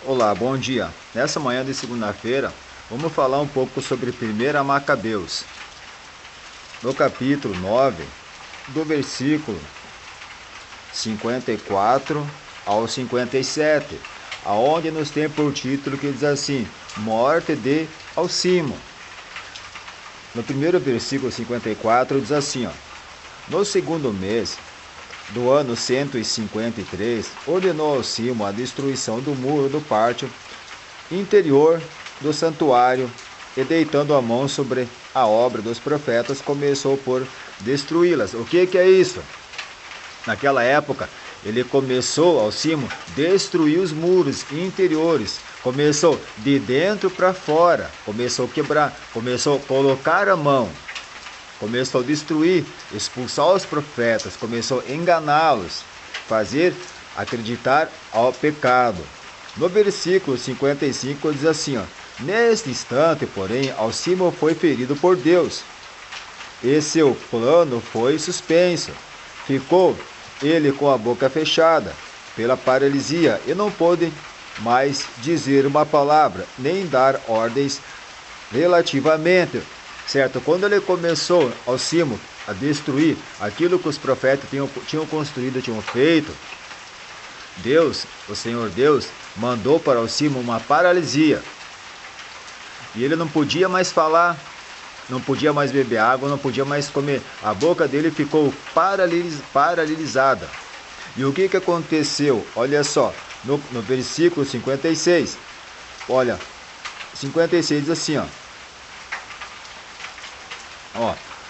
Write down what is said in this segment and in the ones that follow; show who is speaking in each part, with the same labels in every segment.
Speaker 1: Olá, bom dia. Nessa manhã de segunda-feira, vamos falar um pouco sobre 1 Macabeus, no capítulo 9, do versículo 54 ao 57, aonde nos tem por título que diz assim: Morte de Alcimo. No primeiro versículo 54 diz assim, no segundo mês do ano 153, ordenou Alcimo a destruição do muro do pátio interior do santuário e, deitando a mão sobre a obra dos profetas, começou por destruí-las. O que é isso? Naquela época, ele começou, Alcimo, destruir os muros interiores. Começou de dentro para fora, começou a quebrar, começou a colocar a mão, começou a destruir, expulsar os profetas, começou a enganá-los, fazer acreditar ao pecado. No versículo 55 diz assim, neste instante, porém, Alcimo foi ferido por Deus, e seu plano foi suspenso. Ficou ele com a boca fechada pela paralisia e não pôde mais dizer uma palavra, nem dar ordens relativamente. Certo? Quando ele começou, Alcimo, a destruir aquilo que os profetas tinham construído, tinham feito, Deus, o Senhor Deus, mandou para Alcimo uma paralisia. E ele não podia mais falar, não podia mais beber água, não podia mais comer. A boca dele ficou paralisada. E o que aconteceu? Olha só, no versículo 56. Olha, 56 diz assim,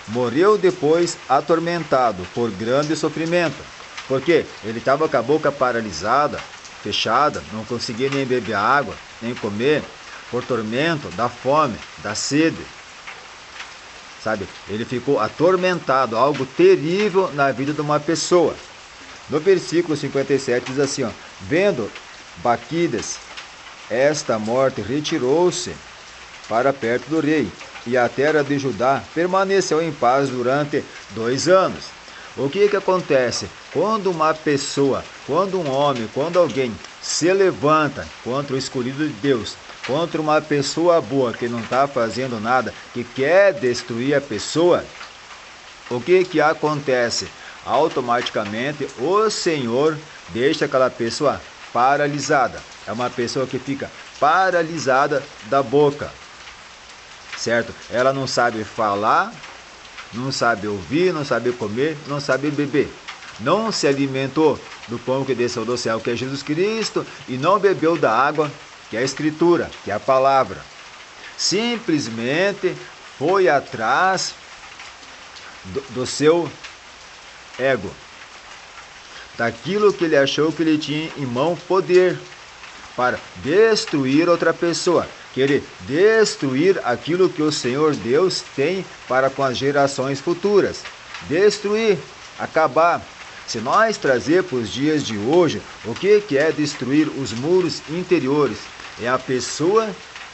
Speaker 1: morreu depois atormentado por grande sofrimento, porque ele estava com a boca paralisada, fechada, não conseguia nem beber água, nem comer, por tormento da fome, da sede. Sabe, ele ficou atormentado, algo terrível na vida de uma pessoa. No versículo 57 diz assim, vendo Baquidas esta morte, retirou-se para perto do rei, e a terra de Judá permaneceu em paz durante 2 anos. O que acontece? Quando uma pessoa, quando um homem, quando alguém se levanta contra o escolhido de Deus, contra uma pessoa boa que não está fazendo nada, que quer destruir a pessoa, o que acontece? Automaticamente o Senhor deixa aquela pessoa paralisada. É uma pessoa que fica paralisada da boca. Certo? Ela não sabe falar, não sabe ouvir, não sabe comer, não sabe beber. Não se alimentou do pão que desceu do céu, que é Jesus Cristo, e não bebeu da água, que é a Escritura, que é a palavra. Simplesmente foi atrás do seu ego, daquilo que ele achou que ele tinha em mão poder para destruir outra pessoa, querer destruir aquilo que o Senhor Deus tem para com as gerações futuras, destruir, acabar. Se nós trazer para os dias de hoje, o que é destruir os muros interiores? É a pessoa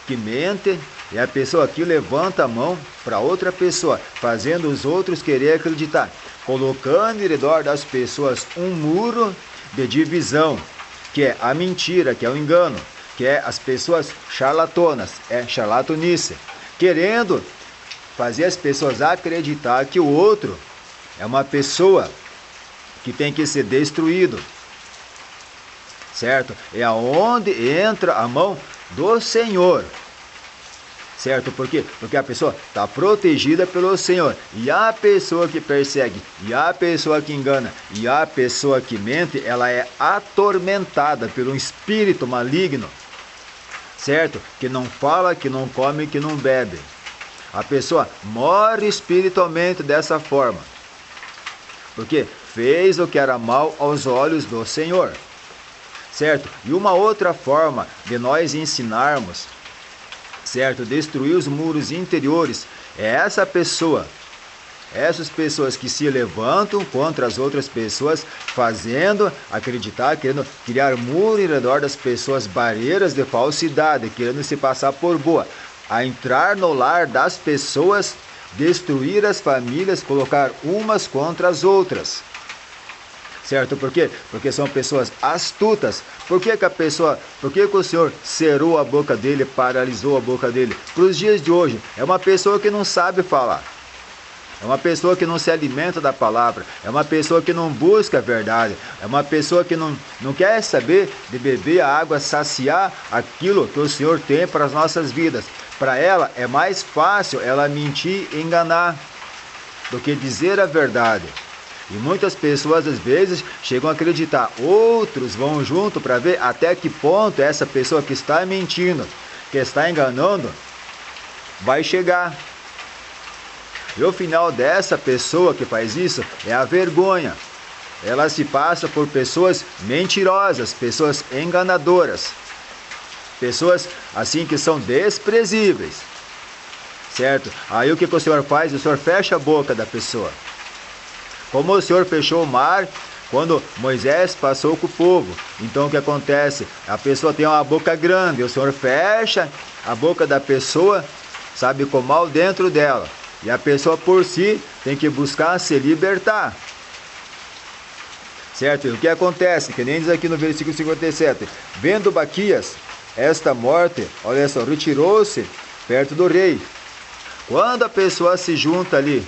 Speaker 1: que mente, é a pessoa que levanta a mão para outra pessoa, fazendo os outros querer acreditar, colocando em redor das pessoas um muro de divisão, que é a mentira, que é o engano, que é as pessoas charlatanas, é charlatanice, querendo fazer as pessoas acreditar que o outro é uma pessoa que tem que ser destruído, certo? É aonde entra a mão do Senhor, certo? Por quê? Porque a pessoa está protegida pelo Senhor, e a pessoa que persegue, e a pessoa que engana, e a pessoa que mente, ela é atormentada pelo espírito maligno, certo? Que não fala, que não come, que não bebe. A pessoa morre espiritualmente dessa forma, porque fez o que era mal aos olhos do Senhor, certo? E uma outra forma de nós ensinarmos, certo, destruir os muros interiores, é essa pessoa, essas pessoas que se levantam contra as outras pessoas, fazendo acreditar, querendo criar muro em redor das pessoas, barreiras de falsidade, querendo se passar por boa, a entrar no lar das pessoas, destruir as famílias, colocar umas contra as outras, Certo? Por quê? Porque são pessoas astutas. Por que que o Senhor cerrou a boca dele, paralisou a boca dele? Para os dias de hoje, é uma pessoa que não sabe falar. É uma pessoa que não se alimenta da palavra. É uma pessoa que não busca a verdade. É uma pessoa que não quer saber de beber a água, saciar aquilo que o Senhor tem para as nossas vidas. Para ela é mais fácil ela mentir e enganar do que dizer a verdade. E muitas pessoas às vezes chegam a acreditar. Outros vão junto para ver até que ponto essa pessoa que está mentindo, que está enganando, vai chegar. E o final dessa pessoa que faz isso é a vergonha. Ela se passa por pessoas mentirosas, pessoas enganadoras. Pessoas assim que são desprezíveis. Certo? Aí o que o Senhor faz? O Senhor fecha a boca da pessoa. Como o Senhor fechou o mar quando Moisés passou com o povo. Então o que acontece? A pessoa tem uma boca grande. O Senhor fecha a boca da pessoa, sabe, com mal dentro dela. E a pessoa por si tem que buscar se libertar. Certo? E o que acontece? Que nem diz aqui no versículo 57. Vendo Baquias esta morte, olha só, retirou-se perto do rei. Quando a pessoa se junta ali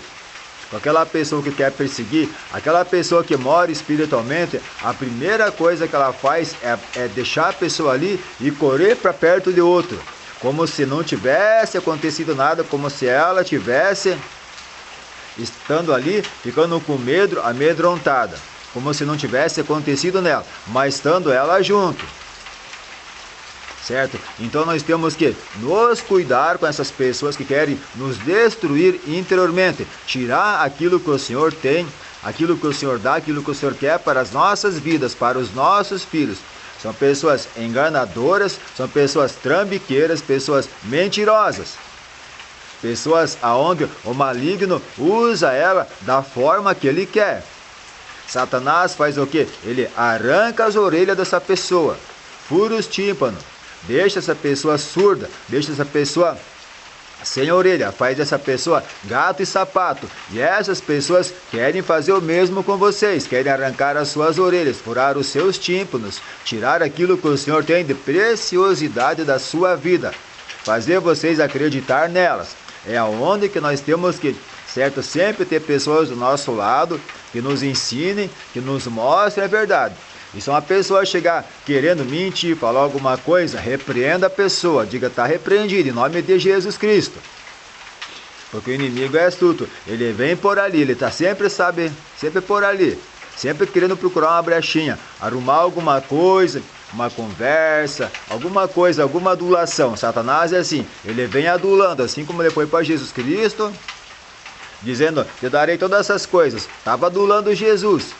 Speaker 1: com aquela pessoa que quer perseguir, aquela pessoa que mora espiritualmente, a primeira coisa que ela faz é deixar a pessoa ali e correr para perto de outro. Como se não tivesse acontecido nada, como se ela tivesse estando ali, ficando com medo, amedrontada. Como se não tivesse acontecido nela, mas estando ela junto. Certo? Então nós temos que nos cuidar com essas pessoas que querem nos destruir interiormente. Tirar aquilo que o Senhor tem, aquilo que o Senhor dá, aquilo que o Senhor quer para as nossas vidas, para os nossos filhos. São pessoas enganadoras, são pessoas trambiqueiras, pessoas mentirosas. Pessoas aonde o maligno usa ela da forma que ele quer. Satanás faz o quê? Ele arranca as orelhas dessa pessoa, fura os tímpanos, deixa essa pessoa surda, deixa essa pessoa sem orelha, faz essa pessoa gato e sapato. E essas pessoas querem fazer o mesmo com vocês, querem arrancar as suas orelhas, furar os seus tímpanos, tirar aquilo que o Senhor tem de preciosidade da sua vida, fazer vocês acreditar nelas. É aonde que nós temos que, certo, sempre ter pessoas do nosso lado que nos ensinem, que nos mostrem a verdade. E se uma pessoa chegar querendo mentir, falar alguma coisa, repreenda a pessoa, diga, está repreendido, em nome de Jesus Cristo. Porque o inimigo é astuto, ele vem por ali, ele está sempre por ali, sempre querendo procurar uma brechinha, arrumar alguma coisa, uma conversa, alguma coisa, alguma adulação. Satanás é assim, ele vem adulando, assim como ele foi para Jesus Cristo, dizendo, te darei todas essas coisas, estava adulando Jesus.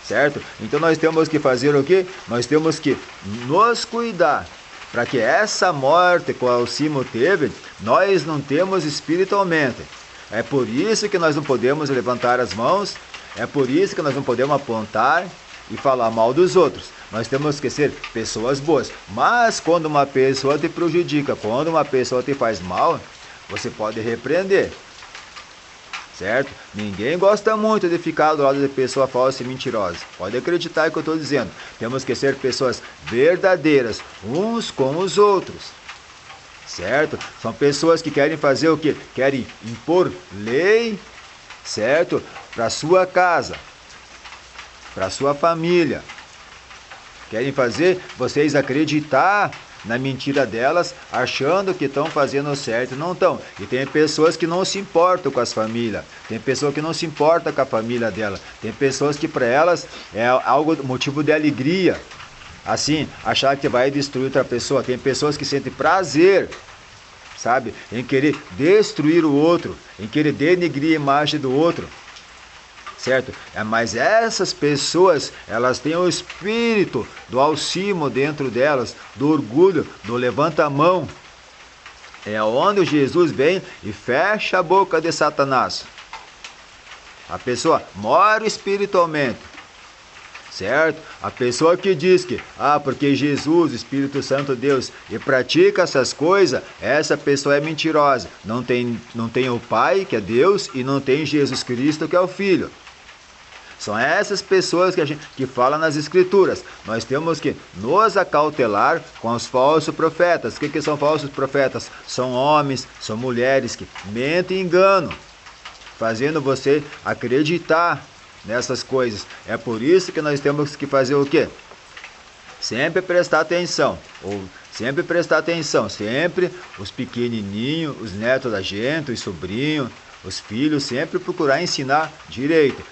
Speaker 1: Certo? Então nós temos que fazer o quê? Nós temos que nos cuidar para que essa morte que o Alcimo teve, nós não temos espiritualmente. É por isso que nós não podemos levantar as mãos, é por isso que nós não podemos apontar e falar mal dos outros. Nós temos que ser pessoas boas. Mas quando uma pessoa te prejudica, quando uma pessoa te faz mal, você pode repreender. Certo? Ninguém gosta muito de ficar do lado de pessoa falsa e mentirosa. Pode acreditar no que eu estou dizendo. Temos que ser pessoas verdadeiras, uns com os outros. Certo? São pessoas que querem fazer o quê? Querem impor lei, certo? Para sua casa, para sua família. Querem fazer vocês acreditar na mentira delas, achando que estão fazendo certo, não estão. E tem pessoas que não se importam com as famílias, tem pessoa que não se importa com a família dela, tem pessoas que para elas é algo motivo de alegria, assim, achar que vai destruir outra pessoa. Tem pessoas que sentem prazer, sabe, em querer destruir o outro, em querer denegrir a imagem do outro. Certo? Mas essas pessoas, elas têm o espírito do Alcimo dentro delas, do orgulho, do levanta-mão. É onde Jesus vem e fecha a boca de Satanás. A pessoa mora espiritualmente. Certo? A pessoa que diz que, porque Jesus, Espírito Santo Deus, e pratica essas coisas, essa pessoa é mentirosa. Não tem o Pai, que é Deus, e não tem Jesus Cristo, que é o Filho. São essas pessoas que falam nas escrituras. Nós temos que nos acautelar com os falsos profetas. O que são falsos profetas? São homens, são mulheres que mentem e enganam, fazendo você acreditar nessas coisas. É por isso que nós temos que fazer o quê? Sempre prestar atenção, sempre os pequenininhos, os netos da gente, os sobrinhos, os filhos, sempre procurar ensinar direito,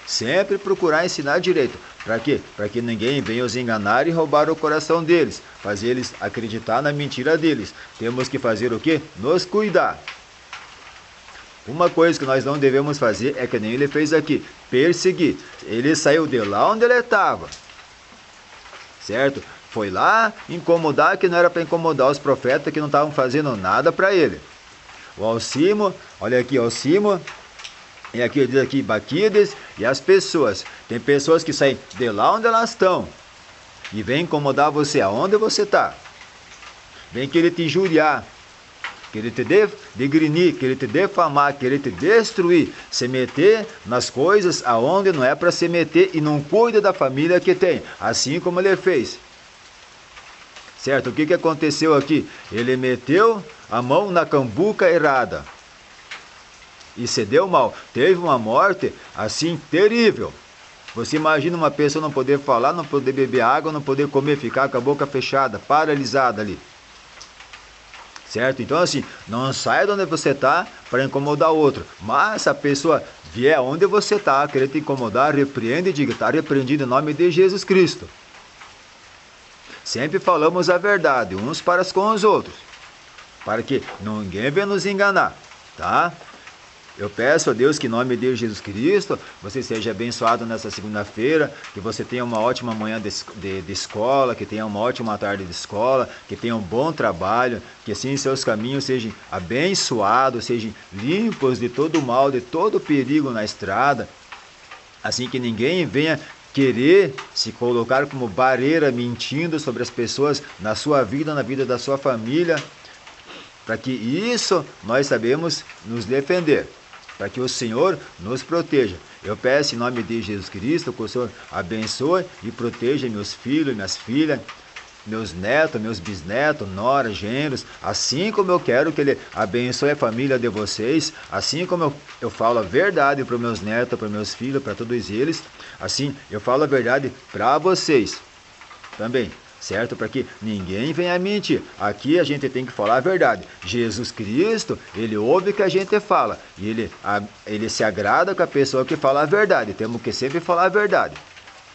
Speaker 1: Para quê? Para que ninguém venha os enganar e roubar o coração deles, fazer eles acreditar na mentira deles. Temos que fazer o quê? Nos cuidar. Uma coisa que nós não devemos fazer é que nem ele fez aqui, perseguir. Ele saiu de lá onde ele estava, certo? Foi lá incomodar, que não era para incomodar os profetas que não estavam fazendo nada para ele. O Alcimo, olha aqui, Alcimo, e aqui diz aqui Baquides e as pessoas. Tem pessoas que saem de lá onde elas estão e vem incomodar você aonde você está. Vem querer te injuriar, querer te degrinir, querer te defamar, querer te destruir, se meter nas coisas aonde não é para se meter e não cuida da família que tem, assim como ele fez. Certo? O que aconteceu aqui? Ele meteu a mão na cambuca errada e se deu mal. Teve uma morte assim terrível. Você imagina uma pessoa não poder falar, não poder beber água, não poder comer, ficar com a boca fechada, paralisada ali. Certo? Então assim, não saia de onde você está para incomodar o outro. Mas se a pessoa vier onde você está, querer te incomodar, repreende e diga, está repreendido em nome de Jesus Cristo. Sempre falamos a verdade, uns para com os outros, para que ninguém venha nos enganar, tá? Eu peço a Deus que em nome de Jesus Cristo, você seja abençoado nessa segunda-feira, que você tenha uma ótima manhã de escola, que tenha uma ótima tarde de escola, que tenha um bom trabalho, que assim seus caminhos sejam abençoados, sejam limpos de todo mal, de todo perigo na estrada, assim que ninguém venha querer se colocar como barreira, mentindo sobre as pessoas na sua vida, na vida da sua família, para que isso nós sabemos nos defender, para que o Senhor nos proteja. Eu peço em nome de Jesus Cristo que o Senhor abençoe e proteja meus filhos, minhas filhas, meus netos, meus bisnetos, noras, genros, assim como eu quero que Ele abençoe a família de vocês, assim como eu falo a verdade para os meus netos, para meus filhos, para todos eles, assim eu falo a verdade para vocês também, certo? Para que ninguém venha mentir. Aqui a gente tem que falar a verdade. Jesus Cristo, Ele ouve o que a gente fala e Ele se agrada com a pessoa que fala a verdade. Temos que sempre falar a verdade.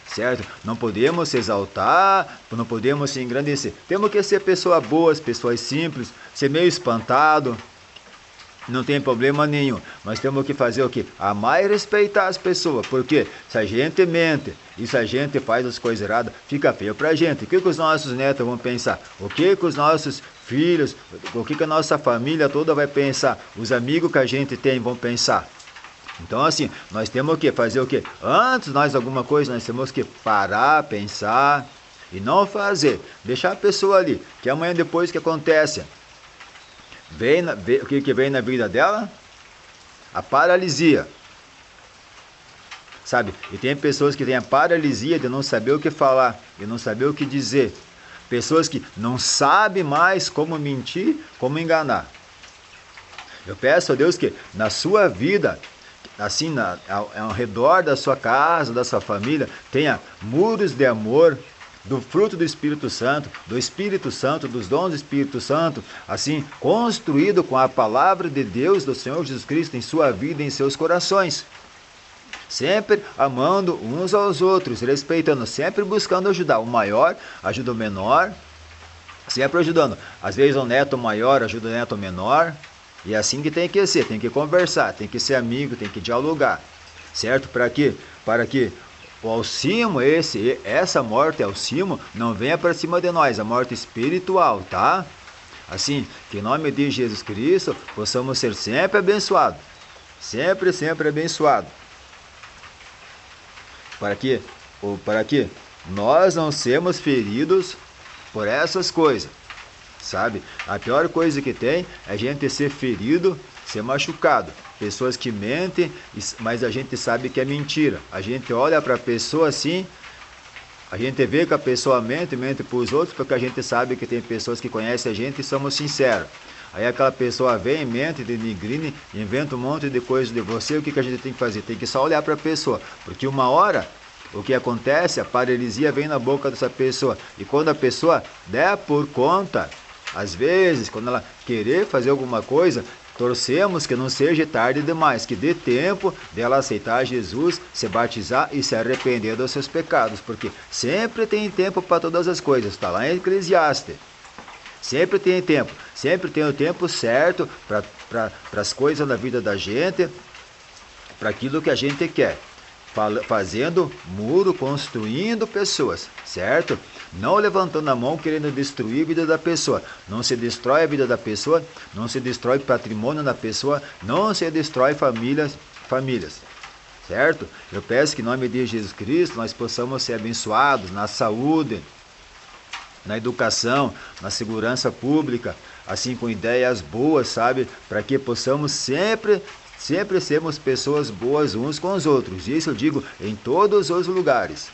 Speaker 1: Certo? Não podemos se exaltar, não podemos se engrandecer. Temos que ser pessoas boas, pessoas simples, ser meio espantado, não tem problema nenhum. Mas temos que fazer o quê? Amar e respeitar as pessoas. Porque se a gente mente e se a gente faz as coisas erradas, fica feio pra gente. O que os nossos netos vão pensar? O que os nossos filhos, o que a nossa família toda vai pensar? Os amigos que a gente tem vão pensar? Então assim, nós temos que fazer o quê? Antes de nós alguma coisa, nós temos que parar, pensar e não fazer. Deixar a pessoa ali, que amanhã depois que acontece, o que vem na vida dela? A paralisia. Sabe? E tem pessoas que têm a paralisia de não saber o que falar, de não saber o que dizer. Pessoas que não sabem mais como mentir, como enganar. Eu peço a Deus que na sua vida, assim, ao redor da sua casa, da sua família, tenha muros de amor, do fruto do Espírito Santo, dos dons do Espírito Santo, assim, construído com a palavra de Deus, do Senhor Jesus Cristo, em sua vida e em seus corações. Sempre amando uns aos outros, respeitando, sempre buscando ajudar. O maior ajuda o menor, sempre ajudando. Às vezes o neto maior ajuda o neto menor. E é assim que tem que ser, tem que conversar, tem que ser amigo, tem que dialogar, certo? Para quê? Para que o Alcimo, essa morte Alcimo, não venha para cima de nós, a morte espiritual, tá? Assim, que em nome de Jesus Cristo, possamos ser sempre abençoados, sempre, sempre abençoados. Para que nós não sermos feridos por essas coisas. Sabe? A pior coisa que tem é a gente ser ferido ser machucado. Pessoas que mentem, mas a gente sabe que é mentira. A gente olha para a pessoa assim, a gente vê que a pessoa mente para os outros, porque a gente sabe que tem pessoas que conhecem a gente e somos sinceros. Aí aquela pessoa vem, mente, denigrina, inventa um monte de coisa de você. O que a gente tem que fazer? Tem que só olhar para a pessoa, porque uma hora o que acontece, a paralisia vem na boca dessa pessoa. E quando a pessoa der por conta, às vezes, quando ela querer fazer alguma coisa, torcemos que não seja tarde demais, que dê tempo dela aceitar Jesus, se batizar e se arrepender dos seus pecados, porque sempre tem tempo para todas as coisas, está lá em Eclesiastes. Sempre tem tempo, sempre tem o tempo certo para as coisas na vida da gente, para aquilo que a gente quer. Fazendo muro, construindo pessoas, certo? Não levantando a mão querendo destruir a vida da pessoa. Não se destrói a vida da pessoa, não se destrói patrimônio da pessoa, não se destrói famílias, certo? Eu peço que em nome de Jesus Cristo nós possamos ser abençoados na saúde, na educação, na segurança pública, assim com ideias boas, sabe? Para que possamos sempre sermos pessoas boas uns com os outros. Isso eu digo em todos os lugares.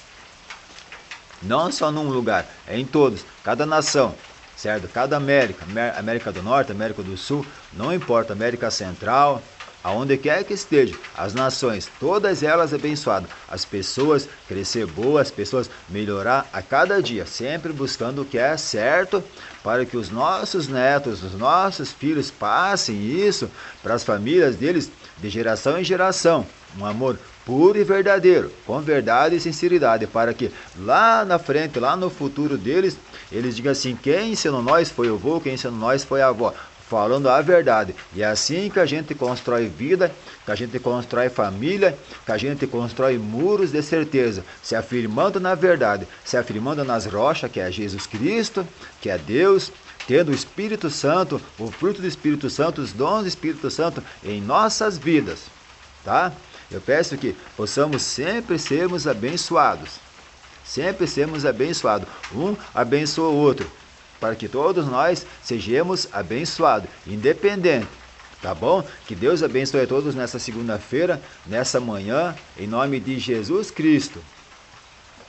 Speaker 1: Não só num lugar, é em todos. Cada nação, certo? Cada América, América do Norte, América do Sul, não importa, América Central, aonde quer que esteja, as nações, todas elas abençoadas. As pessoas crescer boas, as pessoas melhorar a cada dia, sempre buscando o que é certo, para que os nossos netos, os nossos filhos passem isso para as famílias deles de geração em geração. Um amor puro e verdadeiro, com verdade e sinceridade, para que lá na frente, lá no futuro deles, eles digam assim: quem ensinou nós foi o avô, quem ensinou nós foi a avó. Falando a verdade. E é assim que a gente constrói vida, que a gente constrói família, que a gente constrói muros de certeza, se afirmando na verdade, se afirmando nas rochas, que é Jesus Cristo, que é Deus, tendo o Espírito Santo, o fruto do Espírito Santo, os dons do Espírito Santo em nossas vidas, tá? Eu peço que possamos sempre sermos abençoados, sempre sermos abençoados, um abençoa o outro, para que todos nós sejamos abençoados, independente, tá bom? Que Deus abençoe a todos nessa segunda-feira, nessa manhã, em nome de Jesus Cristo.